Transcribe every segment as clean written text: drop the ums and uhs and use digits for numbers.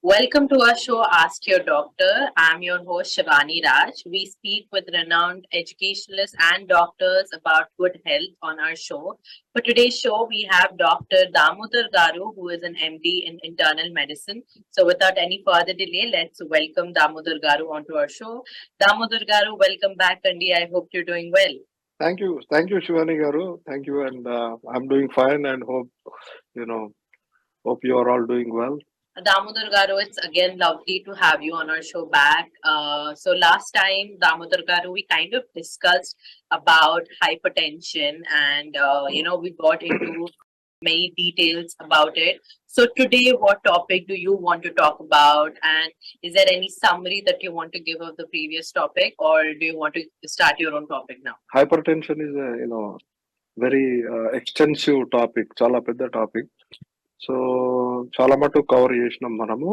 Welcome to our show, Ask Your Doctor. I'm your host, Shivani Raj. We speak with renowned educationalists and doctors about good health on our show. For today's show, we have Dr. Damodhar Garu, who is an MD in internal medicine. So, without any further delay, let's welcome Damodhar Garu onto our show. Damodhar Garu, welcome back, Andy. I hope you're doing well. Thank you, Shivani Garu. Thank you, and I'm doing fine, and you know hope you are all doing well. Damodar Garu, it's again lovely to have you on our show back. So last time, Damodar Garu, we kind of discussed about hypertension and, we got into many details about it. So today, what topic do you want to talk about? And is there any summary that you want to give of the previous topic, or do you want to start your own topic now? Hypertension is a very extensive topic, చాలా పెద్ద topic. So చాలా మటుకు cover చేసినాం మనము.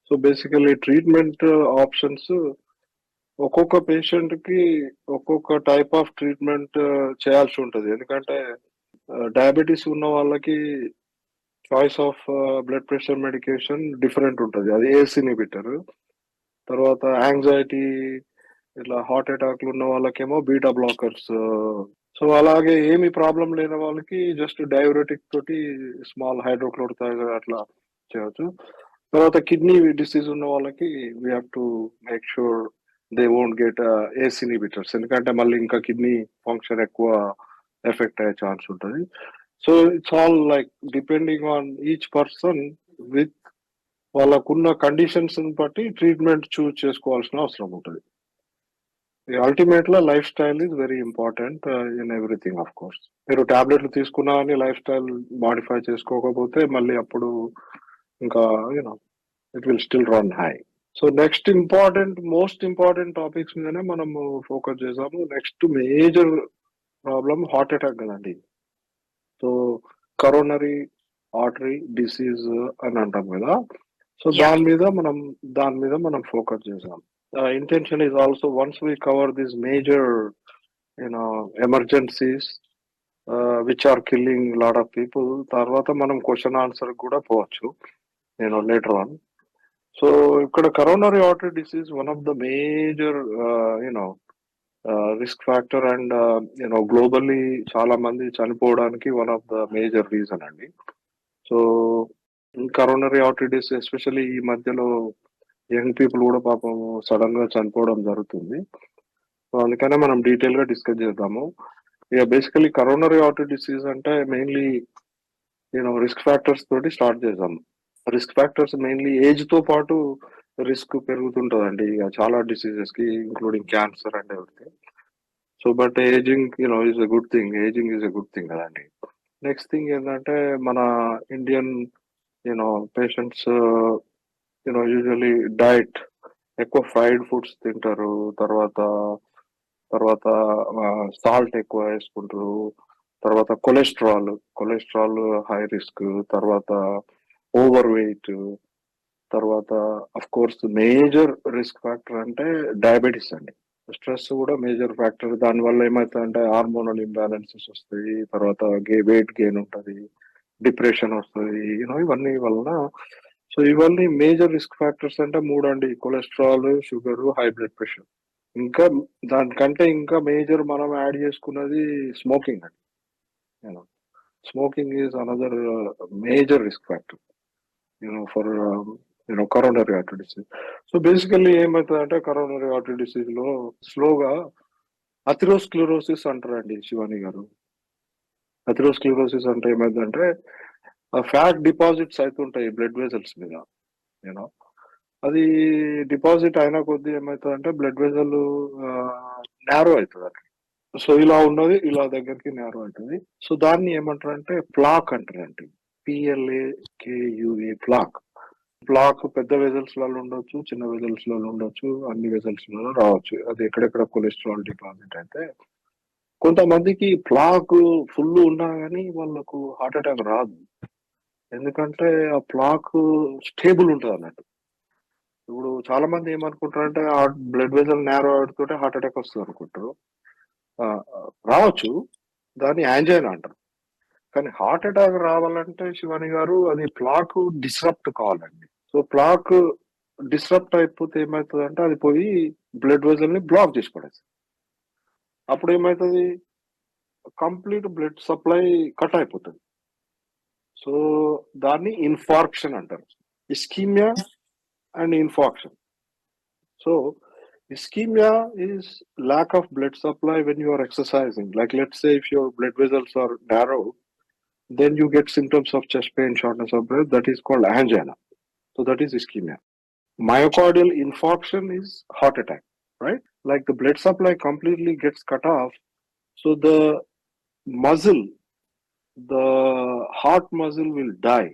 So basically treatment options ఒక్కొక్క patient కి ఒక్కొక్క type of treatment చేయాల్సి ఉంటుంది. ఎందుకంటే డయాబెటీస్ ఉన్న వాళ్ళకి choice of blood pressure medication different ఉంటుంది. అది ఏస్ ఇన్హిబిటర్. తర్వాత యాంగ్జైటీ, ఇట్లా హార్ట్ అటాక్లు ఉన్న వాళ్ళకేమో బీటా బ్లాకర్స్. సో అలాగే ఏమి ప్రాబ్లం లేని వాళ్ళకి జస్ట్ డయాబెటిక్ తోటి స్మాల్ హైడ్రోక్లోరిథైడ్ అట్లా చేయవచ్చు. తర్వాత కిడ్నీ డిసీజ్ ఉన్న వాళ్ళకి we have to make sure they won't get ACE inhibitors, ఎందుకంటే మళ్ళీ ఇంకా కిడ్నీ ఫంక్షన్ ఎక్కువ ఎఫెక్ట్ అయ్యే ఛాన్స్ ఉంటుంది. So it's all like depending on each person with వాళ్ళకున్న కండిషన్స్ బట్టి ట్రీట్మెంట్ చూస్ చేసుకోవాల్సిన అవసరం ఉంటుంది. అల్టిమేట్ గా life style is very important in everything. Of course మీరు టాబ్లెట్లు తీసుకున్నా అని లైఫ్ స్టైల్ మాడిఫై చేసుకోకపోతే మళ్ళీ అప్పుడు ఇంకా it will still run high. So next most important topics మీదనే మనము ఫోకస్ చేసాము. Next major problem heart attack కదండి. సో కరోనరీ ఆర్టరీ డిసీజ్ అని అంటాం కదా. సో దాని మీద మనం ఫోకస్ చేసాం. Intention is also, once we cover these major emergencies which are killing a lot of people, తర్వాత మనం క్వశ్చన్ ఆన్సర్ కూడా పోవచ్చు later on. సో ఇక్కడ coronary artery disease one of the major risk factor and globally చాలా మంది చనిపోవడానికి one of the major reason అండి. So coronary artery disease especially ఈ మధ్యలో యంగ్ పీపుల్ కూడా పాపం సడన్ గా చనిపోవడం జరుగుతుంది. సో అందుకనే మనం డీటెయిల్ గా డిస్కస్ చేద్దాము. ఇక బేసికలీ కరోనరీ ఆర్టరీ డిసీజ్ అంటే మెయిన్లీ రిస్క్ ఫ్యాక్టర్స్ తోటి స్టార్ట్ చేద్దాం. రిస్క్ ఫ్యాక్టర్స్ మెయిన్లీ ఏజ్ తో పాటు రిస్క్ పెరుగుతుంటదండి ఇక చాలా డిసీజెస్ కి, including cancer and everything. So but ageing is a good thing. Ageing is a good thing కదండి. నెక్స్ట్ థింగ్ ఏంటంటే మన ఇండియన్ పేషెంట్స్ యూజువలీ డైట్ ఎక్కువ ఫ్రైడ్ ఫుడ్స్ తింటారు. తర్వాత సాల్ట్ ఎక్కువ వేసుకుంటారు. తర్వాత కొలెస్ట్రాల్ హై రిస్క్. తర్వాత ఓవర్ వెయిట్. తర్వాత of course major risk factor అంటే డయాబెటీస్ అండి. స్ట్రెస్ కూడా మేజర్ ఫ్యాక్టర్. దానివల్ల ఏమవుతుందంటే హార్మోనల్ ఇంబ్యాలెన్సెస్ వస్తాయి. తర్వాత వెయిట్ గెయిన్ ఉంటుంది, డిప్రెషన్ వస్తుంది. ఇవన్నీ వలన. సో ఇవన్నీ మేజర్ రిస్క్ ఫ్యాక్టర్స్ అంటే మూడు అండి: cholesterol, sugar, high blood pressure. ఇంకా దానికంటే ఇంకా మేజర్ మనం యాడ్ చేసుకున్నది స్మోకింగ్ అండి. Smoking is another major risk factor for coronary artery disease. So basically ఏమవుతుందంటే కరోనరీ ఆర్టరీ డిసీజ్ లో స్లోగా అథెరోస్క్లెరోసిస్ అంటారండి శివాని గారు. అథెరోస్క్లెరోసిస్ అంటే ఏమైందంటే ఫ్యాట్ డిపాజిట్స్ అవుతుంటాయి బ్లడ్ వెజల్స్ మీద. అది డిపాజిట్ అయిన కొద్దీ ఏమవుతుందంటే బ్లడ్ వెజల్ నేరో అవుతుంది అండి. సో ఇలా ఉన్నది ఇలా దగ్గరికి నేరో అవుతుంది. సో దాన్ని ఏమంటారంటే ప్లాక్ అంటారండి. PLAKUA ప్లాక్ పెద్ద వెజల్స్ లలో ఉండొచ్చు, చిన్న వెజల్స్ లలో ఉండొచ్చు, అన్ని వెజల్స్ లలో రావచ్చు. అది ఎక్కడెక్కడ కొలెస్ట్రాల్ డిపాజిట్ అయితే. కొంతమందికి ప్లాక్ ఫుల్ ఉన్నా కానీ వాళ్ళకు హార్ట్ అటాక్ రాదు, ఎందుకంటే ఆ ప్లాక్ స్టేబుల్ ఉంటుంది అన్నట్టు. ఇప్పుడు చాలా మంది ఏమనుకుంటారంటే ఆ బ్లడ్ వెజల్ నేరో అవుతుంటే హార్ట్ అటాక్ వస్తుంది అనుకుంటారు. రావచ్చు, దాన్ని యాంజైనా అంటారు. కానీ హార్ట్ అటాక్ రావాలంటే శివాని గారు అది ప్లాక్ డిస్రప్ట్ కావాలండి. సో ప్లాక్ డిస్రప్ట్ అయిపోతే ఏమవుతుంది అంటే అది పోయి బ్లడ్ వెజల్ ని బ్లాక్ చేసి పడేస్తుంది. అప్పుడు ఏమవుతుంది, కంప్లీట్ బ్లడ్ సప్లై కట్ అయిపోతుంది. సో దాన్ని ఇన్ఫార్క్షన్ అంటారు, ఇస్కీమియా అండ్ ఇన్ఫార్క్షన్. సో ischemia is lack of blood supply when you are exercising. Like let's say if your blood vessels are narrow, then you get symptoms of chest pain, shortness of breath. That is called angina. So that is ischemia. Myocardial infarction is heart attack, right? Like the blood supply completely gets cut off. So the muscle, the heart muscle will die.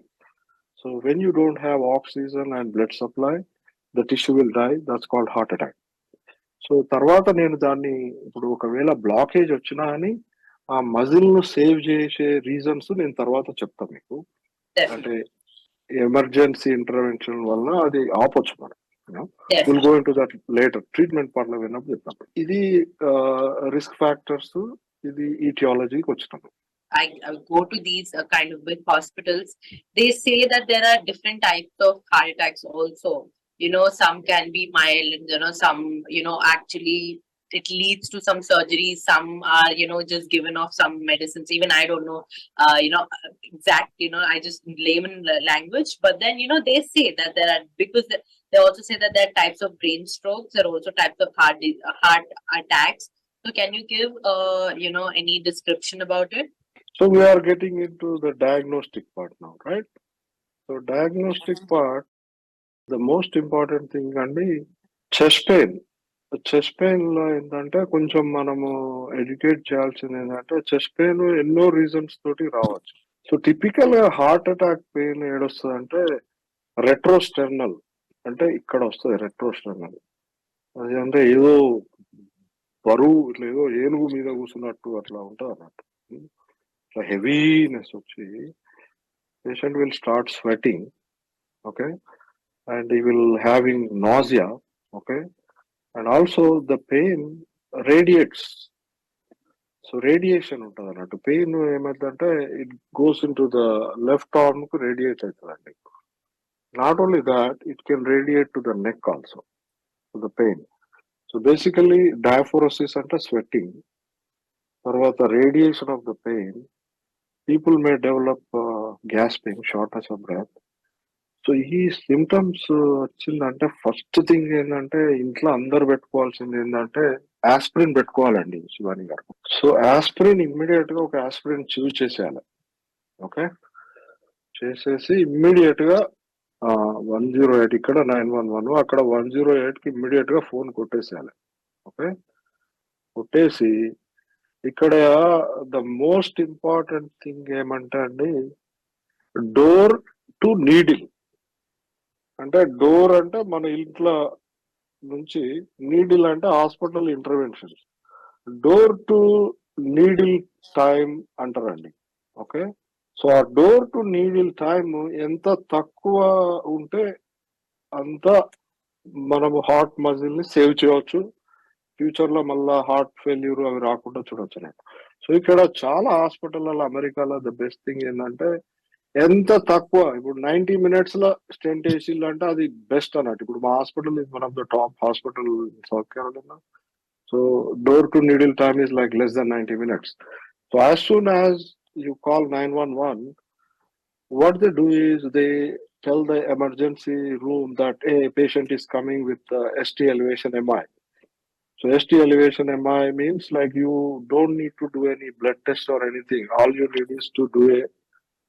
So when you don't have oxygen and blood supply, the tissue will die. That's called heart attack. So తర్వాత నేను దాన్ని ఇప్పుడు ఒకవేళ blockage వచ్చినా అని ఆ muscle ను save చేసే రీజన్స్ నేను తర్వాత చెప్తాను మీకు. అంటే ఎమర్జెన్సీ ఇంటర్వెన్షన్ వల్ల అది ఆపొచ్చు మనం. Will go into that later, treatment part లో విన్నప్పుడు చెప్తాం. ఇది రిస్క్ ఫ్యాక్టర్స్, ఇది ఈటియాలజీకి వచ్చినాము. I go to these kind of big hospitals. They say that there are different types of heart attacks also. Some can be mild, some, actually it leads to some surgeries. Some are, just given off some medicines. Even I don't know, exact, I just layman language. But then, they say that there are, because they also say that there are types of brain strokes. There are also types of heart attacks. So can you give, any description about it? So we are getting into the diagnostic part now, right? So diagnostic part, the most important thing అండి chest pain. Chest pain లో ఏంటంటే కొంచెం మనము educate చేయాల్సింది ఏంటంటే chest pain ఎన్నో reasons తోటి రావచ్చు. సో టిపికల్ గా హార్ట్ అటాక్ పెయిన్ ఏడొస్తుంది అంటే రెట్రోస్టెర్నల్, అంటే ఇక్కడ వస్తుంది రెట్రోస్టెర్నల్. అది అంటే ఏదో బరువు ఇట్లా ఏదో ఏనుగు మీద కూర్చున్నట్టు అట్లా ఉంటుంది అన్నట్టు. ఇట్లా హెవీనెస్ వచ్చి patient will start sweating, okay, and he will having nausea, okay, and also the pain radiates. So radiation ఉంటుంది అన్నట్టు. పెయిన్ ఏమైందంటే it goes in to the left arm కు రేడియేట్ అవుతుందండి. Not only that, it can radiate to the neck also, the pain. So basically diaphoresis అంటే sweating, తర్వాత radiation of the pain. People may develop gasping, shortness of breath. So ఈ symptoms వచ్చిందంటే first thing ఏంటంటే ఇంట్లో అందరు పెట్టుకోవాల్సింది ఏంటంటే aspirin పెట్టుకోవాలండి శివాని గారు. సో ఆస్పిరిన్ ఇమ్మీడియట్ గా ఒక ఆస్పిరిన్ చూస్ చేసేయాలి, ఓకే. చేసేసి ఇమ్మీడియట్ గా 108, ఇక్కడ 911, అక్కడ 108 కి ఇమ్మీడియట్ గా ఫోన్ కొట్టేసేయాలి, ఓకే. కొట్టేసి ఇక్కడ ద మోస్ట్ ఇంపార్టెంట్ థింగ్ ఏమంటే అండి డోర్ టు నీడిల్. అంటే డోర్ అంటే మన ఇంట్లో నుంచి, నీడిల్ అంటే hospital intervention. Door to needle time అంటారండి, ఓకే. సో ఆ డోర్ టు నీడిల్ టైం ఎంత తక్కువ ఉంటే అంత మనము హార్ట్ మజిల్ ని సేవ్ చేయవచ్చు. ఫ్యూచర్ లో మళ్ళా హార్ట్ ఫెయిల్యూర్ అవి రాకుండా చూడొచ్చు నేను. సో ఇక్కడ చాలా హాస్పిటల్లో అమెరికాలో ద బెస్ట్ థింగ్ ఏంటంటే ఎంత తక్కువ, ఇప్పుడు 90 minutes లో స్టెంట్ వేసిల్లు అంటే అది బెస్ట్ అన్నట్టు. ఇప్పుడు మా hospital is one of the top hospital in south Kerala. So door to needle time is like less than 90 minutes. So as soon as you call 911, what they do is they tell the emergency room that a patient is coming with ST elevation MI. So ST elevation MI means like you don't need to do any blood test or anything. All you need is to do a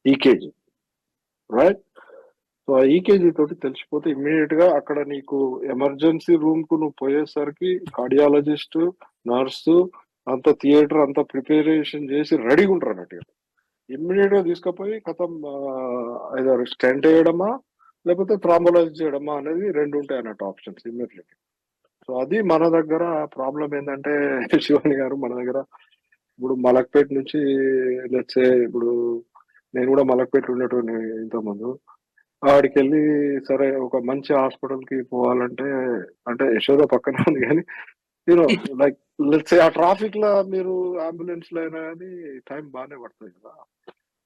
EKG, right? So ఆ EKG తోటి తెలిసిపోతే immediate గా అక్కడ నీకు emergency room కు నువ్వు పోయేసరికి cardiologist, nurse అంత theatre అంతా ప్రిపరేషన్ చేసి రెడీగా ఉంటారు అన్నట్టు. ఇమ్మీడియట్ గా తీసుకుపోయి కథం ఏదో స్టెంట్ వేయడమా లేకపోతే థ్రాంబోలైజ్ చేయడమా అనేది రెండు ఉంటాయి అన్నట్టు ఆప్షన్స్ ఇమ్మీడియట్. సో అది మన దగ్గర ప్రాబ్లం ఏంటంటే శివాని గారు, మన దగ్గర ఇప్పుడు మలక్పేట నుంచి లెట్సే, ఇప్పుడు నేను కూడా మలక్పేట ఉండేటోని ఇంతకుముందు. ఆడికి వెళ్ళి సరే ఒక మంచి హాస్పిటల్ కి పోవాలంటే, అంటే యశోద పక్కన ఉంది కానీ లైక్ లెట్స్ ఆ ట్రాఫిక్ లో మీరు అంబులెన్స్ లో అయినా కానీ టైం బాగానే పడుతుంది కదా.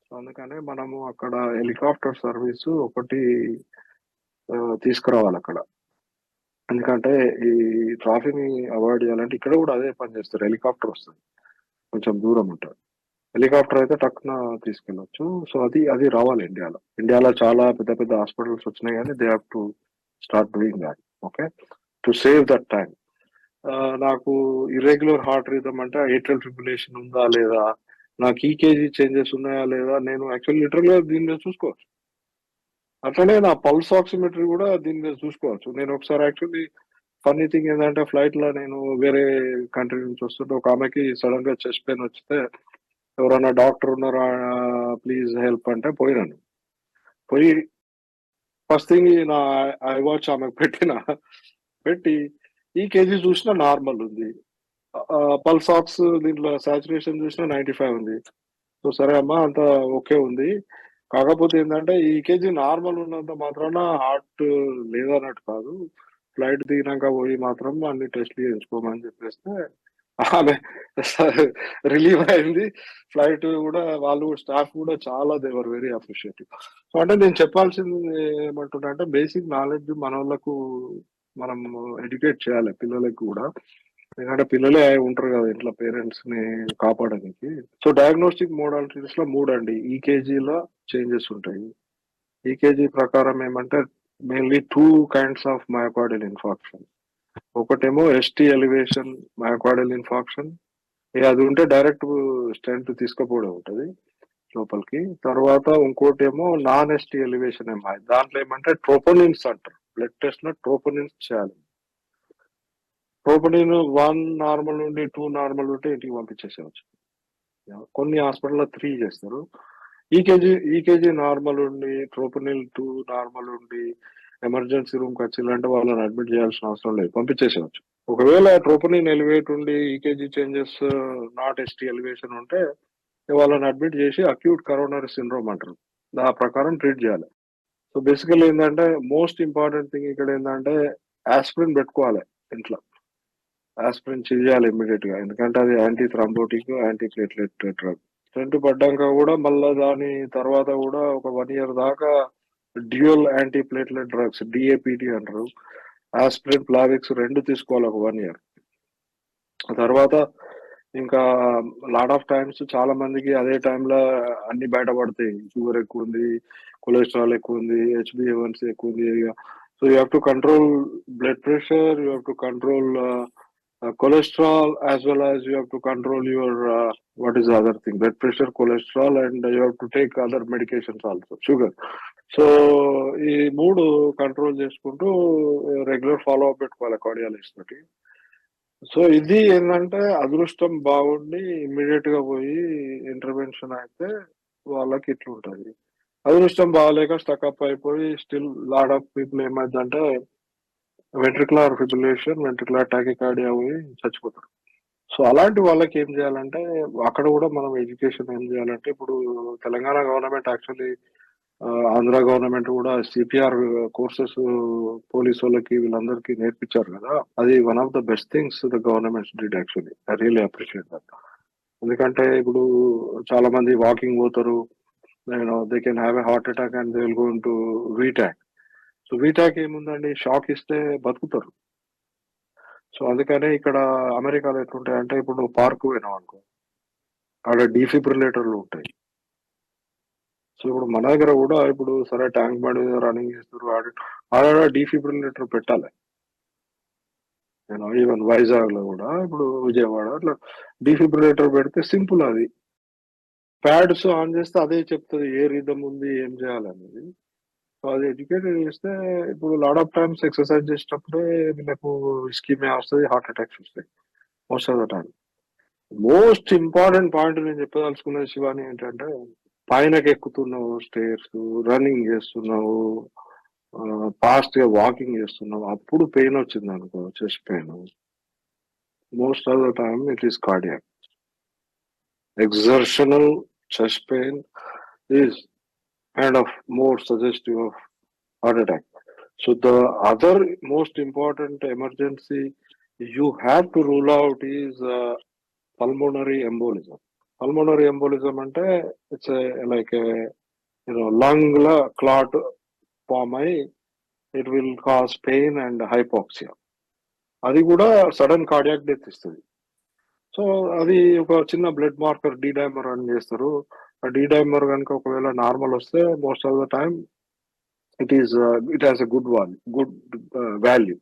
సో అందుకనే మనము అక్కడ హెలికాప్టర్ సర్వీస్ ఒకటి తీసుకురావాలి అక్కడ. ఎందుకంటే ఈ ట్రాఫీని అవాయిడ్ చేయాలంటే ఇక్కడ కూడా అదే పని చేస్తారు. హెలికాప్టర్ వస్తుంది, కొంచెం దూరం ఉంటుంది. హెలికాప్టర్ అయితే టక్కున తీసుకెళ్ళొచ్చు. సో అది రావాలి ఇండియాలో. ఇండియాలో చాలా పెద్ద పెద్ద హాస్పిటల్స్ వచ్చినాయి, కానీ they have to start doing that. Okay, to save that time. నాకు ఇర్రెగ్యులర్ హార్ట్ రిథమ్ అంటే ఏట్రల్ ఫిబ్రిలేషన్ ఉందా లేదా, నాకు ఈకేజీ చేంజెస్ ఉన్నాయా లేదా, నేను యాక్చువల్లీ లిటరల్ గా దీని మీద చూసుకోవచ్చు. అట్లనే నా పల్స్ ఆక్సిమెట్రీ కూడా దీని మీద చూసుకోవచ్చు. నేను ఒకసారి యాక్చువల్లీ ఫన్నీ థింగ్ ఏంటంటే ఫ్లైట్ లో నేను వేరే కంట్రీ నుంచి వస్తుంటే ఒక ఆమెకి సడన్ గా చెస్ట్ పెయిన్ వచ్చితే ఎవరైనా డాక్టర్ ఉన్నారా ప్లీజ్ హెల్ప్ అంటే పోయినాను. పోయి ఫస్ట్ థింగ్ నా ఐ వాచ్ ఆమెకు పెట్టి ఈ కేజీ చూసినా నార్మల్ ఉంది. పల్స్ ఆక్స్ దీంట్లో సాచురేషన్ చూసినా 95 ఉంది. సో సరే అమ్మా అంత ఓకే ఉంది, కాకపోతే ఏంటంటే ఈ కేజీ నార్మల్ ఉన్నంత మాత్రాన హార్ట్ లేదన్నట్టు కాదు, ఫ్లైట్ దిగినాక పోయి మాత్రం అన్ని టెస్ట్లు చేయించుకోమని చెప్పేస్తే ఆమె రిలీవ్ అయింది. ఫ్లైట్ కూడా వాళ్ళు స్టాఫ్ కూడా చాలా దేవర్ వెరీ అప్రిషియేటివ్. సో అంటే నేను చెప్పాల్సింది ఏమంటున్నా అంటే బేసిక్ నాలెడ్జ్ మన వాళ్ళకు మనం ఎడ్యుకేట్ చేయాలి పిల్లలకి కూడా. ఎందుకంటే పిల్లలే ఉంటారు కదా ఇంట్లో పేరెంట్స్ ని కాపాడడానికి. సో డయాగ్నోస్టిక్ మోడాలిటీస్ లో మూడు అండి ఈకేజీలో చేంజెస్ ఉంటాయి. ఈకేజీ ప్రకారం ఏమంటే mainly 2 kinds of myocardial infarction. ఒకటేమో ఎస్టీ ఎలివేషన్ మయోకార్డియల్ ఇన్ఫాక్షన్, అది ఉంటే డైరెక్ట్ స్టెంట్ తీసుకుపోవడం ఉంటుంది లోపలికి. తర్వాత ఇంకోటేమో నాన్ ఎస్టీ ఎలివేషన్ ఎంఐ, దాంట్లో ఏమంటే ట్రోపోనిన్స్ అంటారు. బ్లడ్ టెస్ట్ లో ట్రోపోనిన్స్ చేయాలి. ట్రోపోనిన్ 1 నార్మల్ నుండి 2 నార్మల్ ఉంటే ఇంటికి పంపించేసేవచ్చు. కొన్ని హాస్పిటల్లో 3 చేస్తారు. ఈకేజీ నార్మల్ ఉండి ట్రోపోనిల్ 2 నార్మల్ ఉండి ఎమర్జెన్సీ రూమ్కి వచ్చిందంటే వాళ్ళని అడ్మిట్ చేయాల్సిన అవసరం లేదు, పంపించేసేవచ్చు. ఒకవేళ ట్రోపోనిన్ ఎలివేట్ ఉండి EKG changes not ST elevation ఉంటే వాళ్ళని అడ్మిట్ చేసి అక్యూట్ కరోనరీ సిండ్రోమ్ అంటారు, ఆ ప్రకారం ట్రీట్ చేయాలి. సో బేసికల్ ఏంటంటే మోస్ట్ ఇంపార్టెంట్ థింగ్ ఇక్కడ ఏంటంటే ఆస్పిరిన్ పెట్టుకోవాలి ఇంట్లో. ఆస్పిరిన్ చేయాలి ఇమ్మీడియట్ గా, ఎందుకంటే అది anti thrombotic anti platelet drug. Stent పడ్డాక కూడా మళ్ళీ దాని తర్వాత కూడా ఒక 1 ఇయర్ దాకా డ్యూయల్ యాంటీ ప్లేట్లెట్ డ్రగ్స్ డిఏపిటి అంటారు, ఆస్పిరిన్ ప్లావిక్స్ రెండు తీసుకోవాలి ఒక 1 ఇయర్. తర్వాత ఇంకా లాట్ ఆఫ్ టైమ్స్ చాలా మందికి అదే టైంలో అన్ని బయటపడతాయి, షుగర్ ఎక్కువ ఉంది, కొలెస్ట్రాల్ ఎక్కువ ఉంది, హెచ్బిఏవన్సీ ఎక్కువ ఉంది. So you have to control blood pressure, you have to control cholesterol, as well as you have to control your what is the other thing, blood pressure, cholesterol, and you have to take other medications also, sugar. So ఈ మూడు control చేసుకుంటూ regular follow up పెట్టుకోవాలి cardiologist తోటి. So ఇది ఏంటంటే అదృష్టం బాగుండి immediate గా పోయి ఇంటర్వెన్షన్ అయితే వాళ్ళకి ఇట్లా ఉంటుంది. అదృష్టం బాగాలేక స్టక్అప్ అయిపోయి స్టిల్ లాట్ ఆఫ్ పీపుల్ ఏమైందంటే వెంట్రికులర్ ఫిబ్రిలేషన్, వెంట్రికులర్ టాకికార్డియా పోయి చచ్చిపోతారు. సో అలాంటి వాళ్ళకి ఏం చేయాలంటే అక్కడ కూడా మనం ఎడ్యుకేషన్ ఏం చేయాలంటే ఇప్పుడు Telangana government actually Andhra government కూడా సిపిఆర్ కోర్సెస్ పోలీస్ వాళ్ళకి వీళ్ళందరికీ నేర్పించారు కదా. అది one of the best things the government did actually. I really appreciate that. ఎందుకంటే ఇప్పుడు చాలా మంది వాకింగ్ పోతారు, they can have a heart attack and they will go into VTach. So VTach ఏముందండి, షాక్ ఇస్తే బతుకుతారు. సో అందుకనే ఇక్కడ అమెరికాలో ఎట్లుంటాయంటే ఇప్పుడు నువ్వు పార్క్ పోయినావు అనుకో, అక్కడ డీఫిబ్రిలేటర్లు ఉంటాయి. సో ఇప్పుడు మన దగ్గర కూడా ఇప్పుడు సరే ట్యాంక్ బండ్ మీద రన్నింగ్ చేస్తారు, ఆడ డీఫిబ్రిలేటర్ పెట్టాలి. ఈవెన్ వైజాగ్ లో కూడా ఇప్పుడు విజయవాడ అట్లా డీఫిబ్రిలేటర్ పెడితే సింపుల్. అది ప్యాడ్స్ ఆన్ చేస్తే అదే చెప్తుంది ఏ రిథమ్ ఉంది ఏం చేయాలనేది. సో అది ఎడ్యుకేటెడ్ చేస్తే ఇప్పుడు లాట్ ఆఫ్ టైమ్స్ ఎక్సర్సైజ్ చేసేటప్పుడే వీళ్ళకు స్కీమియా వస్తుంది, హార్ట్ అటాక్స్ వస్తాయి most of the time. Most important point నేను చెప్పదలుచుకున్నది శివాని ఏంటంటే, పైనకి ఎక్కుతున్నావు స్టేర్స్, రన్నింగ్ చేస్తున్నావు, ఫాస్ట్ గా వాకింగ్ చేస్తున్నావు, అప్పుడు పెయిన్ వచ్చింది అనుకో, chest pain, most of the time it is cardiac. Exertional chest pain is kind of more suggestive of heart attack. So the other most important emergency you have to rule out is pulmonary embolism. Pulmonary embolism ante it's a like a lung la clot form అయి it will cause pain and hypoxia. అది కూడా sudden cardiac death ఇస్తుంది. So అది ఒక చిన్న blood marker dimer అని చేస్తారు. ఆ డైమర్ కనుక ఒకవేళ నార్మల్ వస్తే most of the time it has a good value.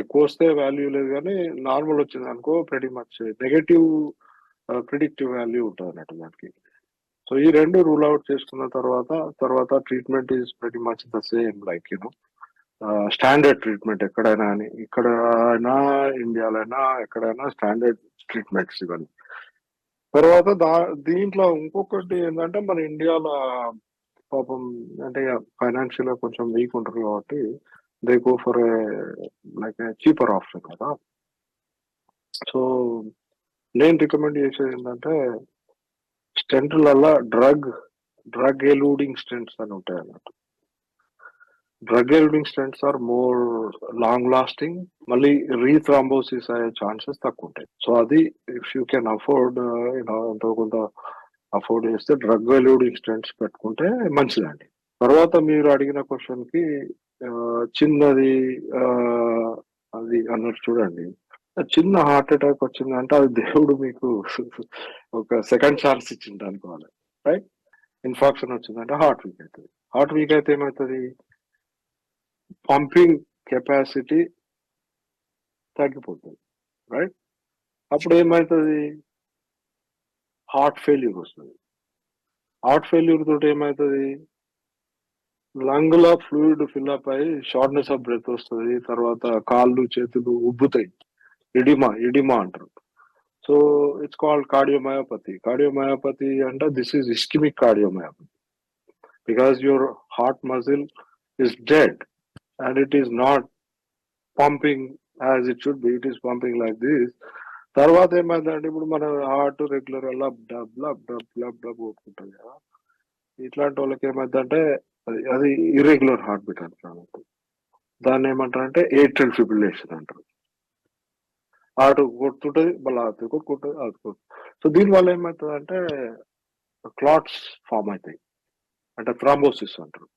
ఎక్కువ వస్తే వాల్యూ లేదు, కానీ నార్మల్ వచ్చింది అనుకో pretty much negative predictive value ఉంటుంది అన్నట్టు దానికి. సో ఈ రెండు రూల్ అవుట్ చేసుకున్న తర్వాత treatment is pretty much the same, like standard treatment ఎక్కడైనా అని, ఇక్కడ అయినా ఇండియాలో అయినా ఎక్కడైనా స్టాండర్డ్ ట్రీట్మెంట్స్ ఇవన్నీ. తర్వాత దీంట్లో ఇంకొకటి ఏంటంటే మన ఇండియాలో పాపం అంటే ఫైనాన్షియల్ గా కొంచెం వీక్ ఉంటారు కాబట్టి they go for like cheaper option కదా. సో నేను రికమెండ్ చేసేది ఏంటంటే స్టెంట్లలో డ్రగ్ ఎలూడింగ్ స్టెంట్స్ అని ఉంటాయి అన్నట్టు. Drug eluting stents are more long lasting, మళ్ళీ రీథ్రాంబోసిస్ అయ్యే ఛాన్సెస్ తక్కువ ఉంటాయి. సో అది ఇఫ్ యూ కెన్ అఫోర్డ్ ఎంతో కొంత అఫోర్డ్ చేస్తే డ్రగ్ ఎలూడింగ్ స్టెంట్స్ పెట్టుకుంటే మంచిదండి. తర్వాత మీరు అడిగిన క్వశ్చన్ కి చిన్నది అది అన్నట్టు చూడండి, చిన్న హార్ట్ అటాక్ వచ్చిందంటే అది దేవుడు మీకు ఒక సెకండ్ ఛాన్స్ ఇచ్చింది అనుకోవాలి, రైట్? ఇన్ఫాక్షన్ వచ్చిందంటే హార్ట్ వీక్ అవుతుంది. హార్ట్ వీక్ అయితే ఏమవుతుంది, పంపింగ్ కెపాసిటీ తగ్గిపోతుంది, రైట్? అప్పుడు ఏమవుతుంది, హార్ట్ ఫెయిల్యూర్ వస్తుంది. హార్ట్ ఫెయిల్యూర్ తోటి ఏమవుతుంది, లంగ్ లో ఫ్లూయిడ్ ఫిల్అప్ అయ్యి షార్ట్నెస్ ఆఫ్ బ్రెత్ వస్తుంది. తర్వాత కాళ్ళు చేతులు ఉబ్బుతాయి, ఇడిమా అంటారు. సో ఇట్స్ కాల్డ్ కార్డియోమయోపతి అంటే this is ischaemic cardiomyopathy, because your heart muscle is dead and it is not pumping as it should be. It is pumping like this. తర్వాత ఏమైందంటే ఇప్పుడు మన heart regular lub dub lub dub lub dub కొట్టుకుంటుంది కదా. ఇట్లాంటి వాళ్ళకి ఏమైందంటే అది ఇర్రెగ్యులర్ హార్ట్ బీట్ అంటారు. దాన్ని ఏమంటారంటే ఏట్రియల్ ఫిబ్రిలేషన్ అంటారు. హార్ట్ కొట్టుకుంటుంది, మళ్ళీ కొట్టుకుంటుంది. సో దీనివల్ల ఏమవుతుంది అంటే క్లాట్స్ ఫామ్ అవుతాయి, అంటే థ్రాంబోసిస్ అంటారు.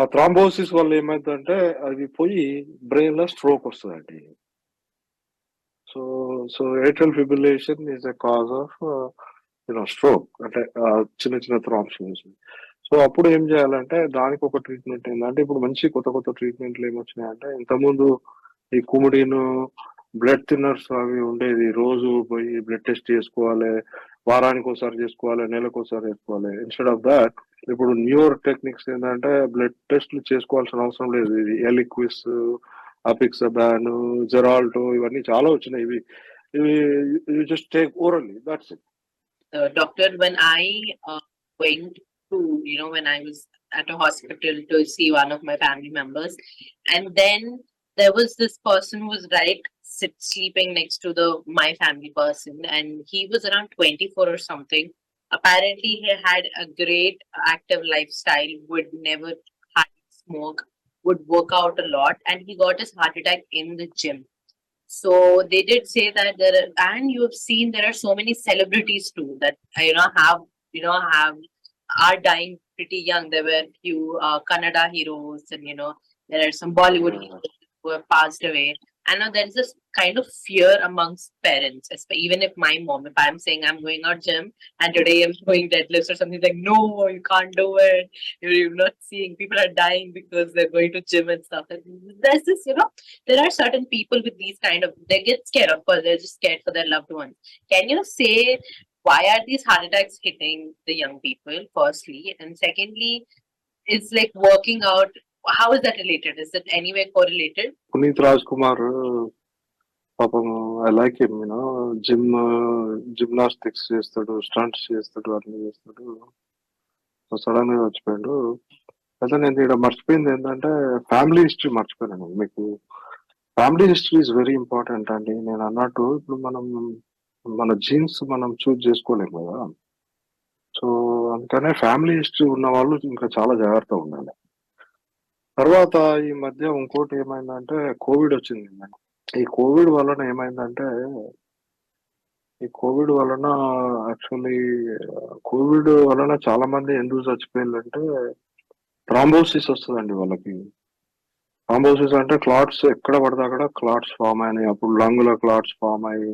ఆ థ్రాంబోసిస్ వల్ల ఏమైందంటే అది పోయి బ్రెయిన్ లో స్ట్రోక్ వస్తుందండి. So atrial fibrillation is a cause of stroke, అంటే చిన్న థ్రాంబ్స్. సో అప్పుడు ఏం చేయాలంటే దానికి ఒక ట్రీట్మెంట్ ఏంటంటే, ఇప్పుడు మంచి కొత్త ట్రీట్మెంట్లు ఏమొచ్చినాయంటే, ఇంతకుముందు ఈ కుమిడిను బ్లడ్ థిన్నర్స్ అవి ఉండేది, రోజు పోయి బ్లడ్ టెస్ట్ చేసుకోవాలి, వారానికి ఒకసారి చేసుకోవాలి, నెలకు ఒకసారి చేసుకోవాలి. ఇన్స్టెడ్ ఆఫ్ దాట్ ఇప్పుడు న్యూర్ టెక్నిక్స్ ఏంటంటే బ్లడ్ టెస్ట్లు చేసుకోవాల్సిన అవసరం లేదు. ఇది ఎలిక్విస్, అపిక్సబాన్, జెరాల్టో ఇవన్నీ చాలా వచ్చినాయి. ఇవి just take orally, that's it. Doctor, when I went to, when I was at a hospital to see one of my family members, and then there was this person who was sleeping next to my family person, and he was around 24 or something. Apparently, he had a great active lifestyle, would never smoke, would work out a lot, and he got his heart attack in the gym. So they did say that and you have seen there are so many celebrities too that have are dying pretty young. There were few Kannada heroes, and there are some Bollywood heroes who have passed away. I know there is this kind of fear amongst parents, even if my mom, if I'm saying I'm going out gym and today I'm doing deadlifts or something, like, no, you can't do it. You're not seeing people are dying because they're going to gym and stuff. And there's this, there are certain people with these kind of, they get scared. Of course, they're just scared for their loved ones. Can you say why are these heart attacks hitting the young people, firstly? And secondly, is like working out, how is that related? Is it anyway correlated? Puneet Rajkumar, పాపం I like him, gymnastics చేస్తాడు, stunts చేస్తాడు, అన్ని చేస్తాడు. So sudden గా వచ్చిపోయాడు. అయితే నేను ఇక్కడ మర్చిపోయింది ఏంటంటే ఫ్యామిలీ హిస్టరీ మర్చిపోయాను. మీకు family history is very important అండి. నేను అన్నట్టు ఇప్పుడు మన జీన్స్ మనం చూజ్ చేసుకోలేము కదా. సో అందుకనే ఫ్యామిలీ హిస్టరీ ఉన్న వాళ్ళు ఇంకా చాలా జాగ్రత్తగా ఉండాలి. తర్వాత ఈ మధ్య ఇంకోటి ఏమైందంటే కోవిడ్ వచ్చింది. ఈ కోవిడ్ వలన యాక్చువల్లీ కోవిడ్ వలన చాలా మంది ఎందుకు చచ్చిపోయిందంటే థ్రాంబోసిస్ వస్తుందండి వాళ్ళకి. థ్రాంబోసిస్ అంటే క్లాట్స్ ఎక్కడ పడితే అక్కడ క్లాట్స్ ఫామ్ అయినాయి. అప్పుడు లంగ్ లో క్లాట్స్ ఫామ్ అయ్యి,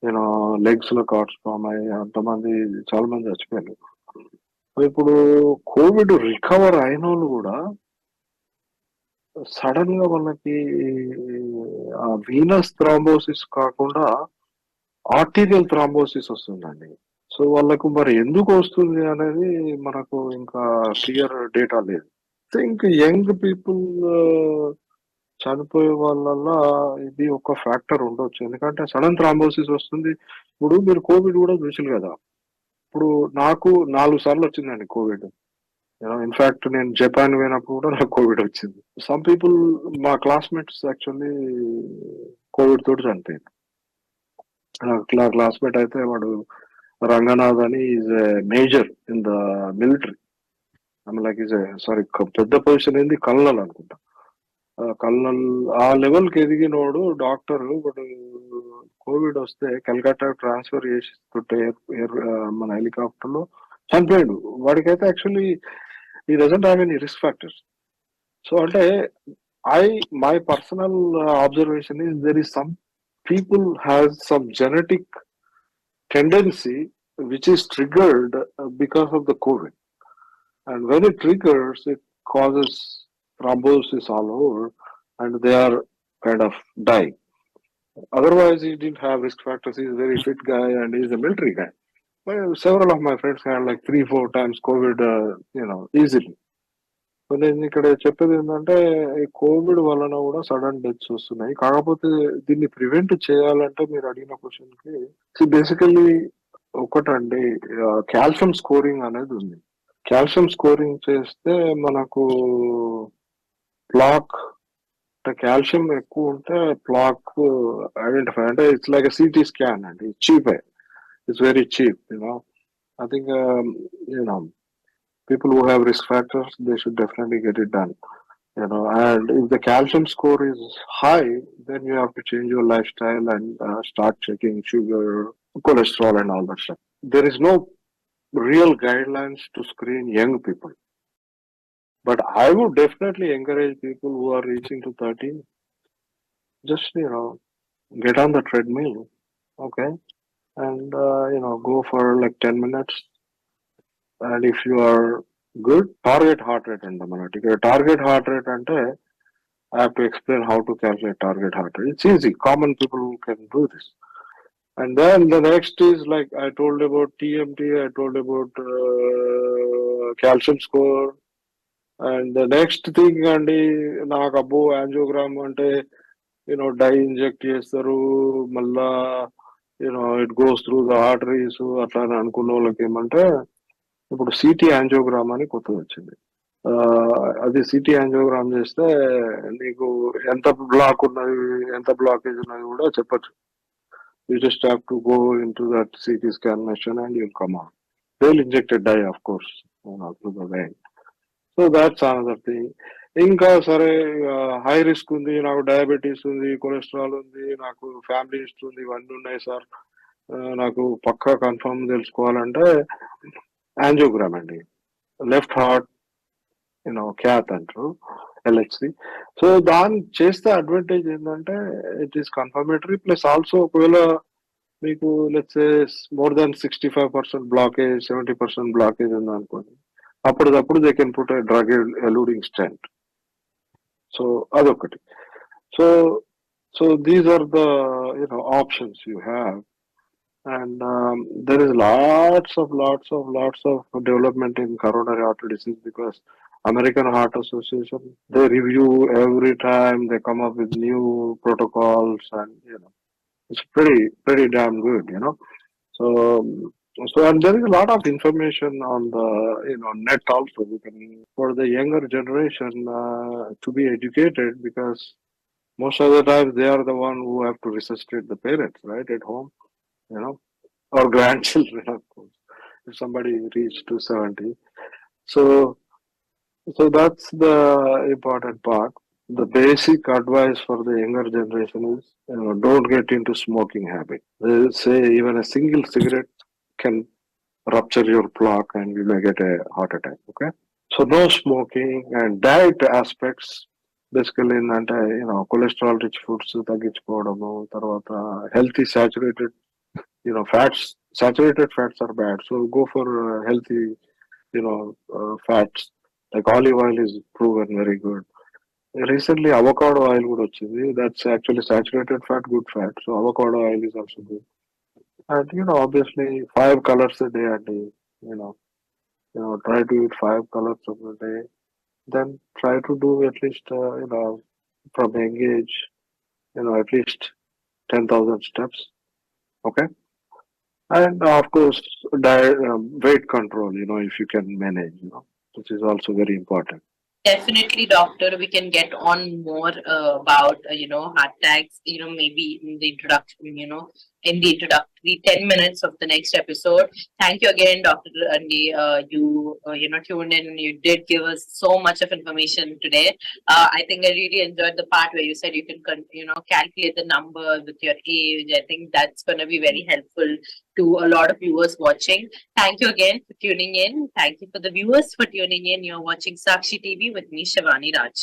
యూనో లెగ్స్ లో క్లాట్స్ ఫామ్ అయ్యి అంతమంది చాలా మంది చచ్చిపోయారు. ఇప్పుడు కోవిడ్ రికవర్ అయిన వాళ్ళు కూడా సడన్ గా వాళ్ళకి ఆ వీనస్ థ్రాంబోసిస్ కాకుండా ఆర్టీరియల్ థ్రాంబోసిస్ వస్తుందండి. సో వాళ్ళకు మరి ఎందుకు వస్తుంది అనేది మనకు ఇంకా క్లియర్ డేటా లేదు. థింక్ యంగ్ పీపుల్ చనిపోయే వాళ్ళల్లో ఇది ఒక ఫ్యాక్టర్ ఉండొచ్చు. ఎందుకంటే సడన్ థ్రాంబోసిస్ వస్తుంది. ఇప్పుడు మీరు కోవిడ్ కూడా చూసారు కదా. ఇప్పుడు నాకు 4 సార్లు వచ్చిందండి కోవిడ్. ఇన్ఫాక్ట్ నేను జపాన్ పోయినప్పుడు కూడా నాకు కోవిడ్ వచ్చింది. సమ్ పీపుల్, మా క్లాస్మేట్స్ యాక్చువల్లీ కోవిడ్ తోటి చనిపోయింది. నా క్లాస్మేట్ అయితే వాడు రంగనాథ్ అని is major in the military. Like is sorry, పెద్ద పొజిషన్ ఏంది, కల్నల్ అనుకుంటా. కల్నల్ ఆ లెవెల్ కి ఎదిగినోడు డాక్టర్. బట్ కోవిడ్ వస్తే కలకత్తా ట్రాన్స్ఫర్ చేస్తుంటే మన హెలికాప్టర్ లో చనిపోయాడు. వాడికైతే యాక్చువల్లీ ఈ doesn't have any risk factors. So అంటే my personal observation is there is some people has some genetic tendency which is triggered because of the COVID. And when it triggers, it causes thrombosis all over and they are kind of dying. Otherwise, he didn't have risk factors. He's a very fit guy and he's a military guy. Well, several of my friends had like 3-4 times COVID, easily. So నేను ఇక్కడ చెప్పేది ఏంటంటే, ఈ Covid వలన కూడా sudden deaths వస్తున్నాయి. కాకపోతే దీన్ని ప్రివెంట్ చేయాలంటే మీరు అడిగిన క్వశ్చన్ కి బేసికల్లీ ఒకటండి, కాల్షియం స్కోరింగ్ అనేది ఉంది. కాల్షియం స్కోరింగ్ చేస్తే మనకు ప్లాక్, అంటే కాల్షియం ఎక్కువ ఉంటే ప్లాక్ ఐడెంటిఫై, అంటే ఇట్స్ లైక్ సిటీ స్కాన్ అండి. Cheap, it's very cheap. I think people who have risk factors, they should definitely get it done. And if the calcium score is high, then you have to change your lifestyle and start checking sugar, cholesterol, and all that stuff. There is no real guidelines to screen young people, but I would definitely encourage people who are reaching to 30, just get on the treadmill, okay, and go for like 10 minutes. And if you are good, target heart rate and the target heart rate and I have to explain how to calculate target heart rate. It's easy. Common people can do this. And then the next is like I told about TMT, I told about calcium score. And the next thing and నాకు అబ్బో angiogram అంటే die inject చేస్తారు, మళ్ళా it goes through the arteries అట్లా అని అనుకున్న వాళ్ళకి ఏమంటే, ఇప్పుడు సిటీ యాంజియోగ్రామ్ అని కొత్తది వచ్చింది. అది సిటీ యాంజియోగ్రామ్ చేస్తే నీకు ఎంత బ్లాక్ ఉన్నది, ఎంత బ్లాకేజ్ ఉన్నది కూడా చెప్పచ్చు. You just have to go in to that CT scan machine and you'll come out. They will injected dye of course through the vein. So that's another thing. ఇంకా సరే, హై రిస్క్ ఉంది, నాకు diabetes ఉంది, cholesterol ఉంది, నాకు family history ఉంది, ఇవన్నీ ఉన్నాయి సార్, నాకు పక్కా కన్ఫర్మ్ తెలుసుకోవాలంటే యాంజియోగ్రామ్ అండి. లెఫ్ట్ హార్ట్ క్యాత్ అంటారు, ఎల్హెచ్సి. సో దాన్ని చేస్తే అడ్వాంటేజ్ ఏంటంటే it is confirmatory, plus also ఒకవేళ మీకు let's more than 65% blockage, 70% blockage ఉంది అనుకోండి, అప్పటికప్పుడు they can put drug eluting stent. So అదొకటి. So so these are the options you have. And there is lots of development in coronary artery disease because American Heart Association, they review every time, they come up with new protocols, and it's pretty damn good. So and there is a lot of information on the net also. You can, for the younger generation to be educated, because most of the time they are the one who have to resuscitate the parents, right, at home, or grandchildren, of course, if somebody reached to 70. So that's the important part. The basic advice for the younger generation is, don't get into smoking habit. They say even a single cigarette can rupture your plaque and you may get a heart attack. Okay, so no smoking. And diet aspects, basically ఏంటంటే cholesterol rich foods తగ్గించుకోవడము, తర్వాత healthy saturated fats. Saturated fats are bad, so go for healthy fats. Like olive oil is proven very good. Recently avocado oil కూడా వచ్చింది. That's actually saturated fat, good fat. So avocado oil is also good. And obviously 5 colors a day, and you know try to eat 5 colors of a day. Then try to do at least from young age, at least 10,000 steps. Okay. And of course, diet, weight control, if you can manage, which is also very important. Definitely, doctor. We can get on more about heart attacks. Maybe in the introduction. In the introductory 10 minutes of the next episode. Thank you again, Doctor Andy. You tuned in. You did give us so much of information today. I think I really enjoyed the part where you said you can calculate the number with your age. I think that's going to be very helpful to a lot of viewers watching. Thank you again for tuning in. Thank you for the viewers for tuning in. You're watching Sakshi TV with me, Shivani Raj.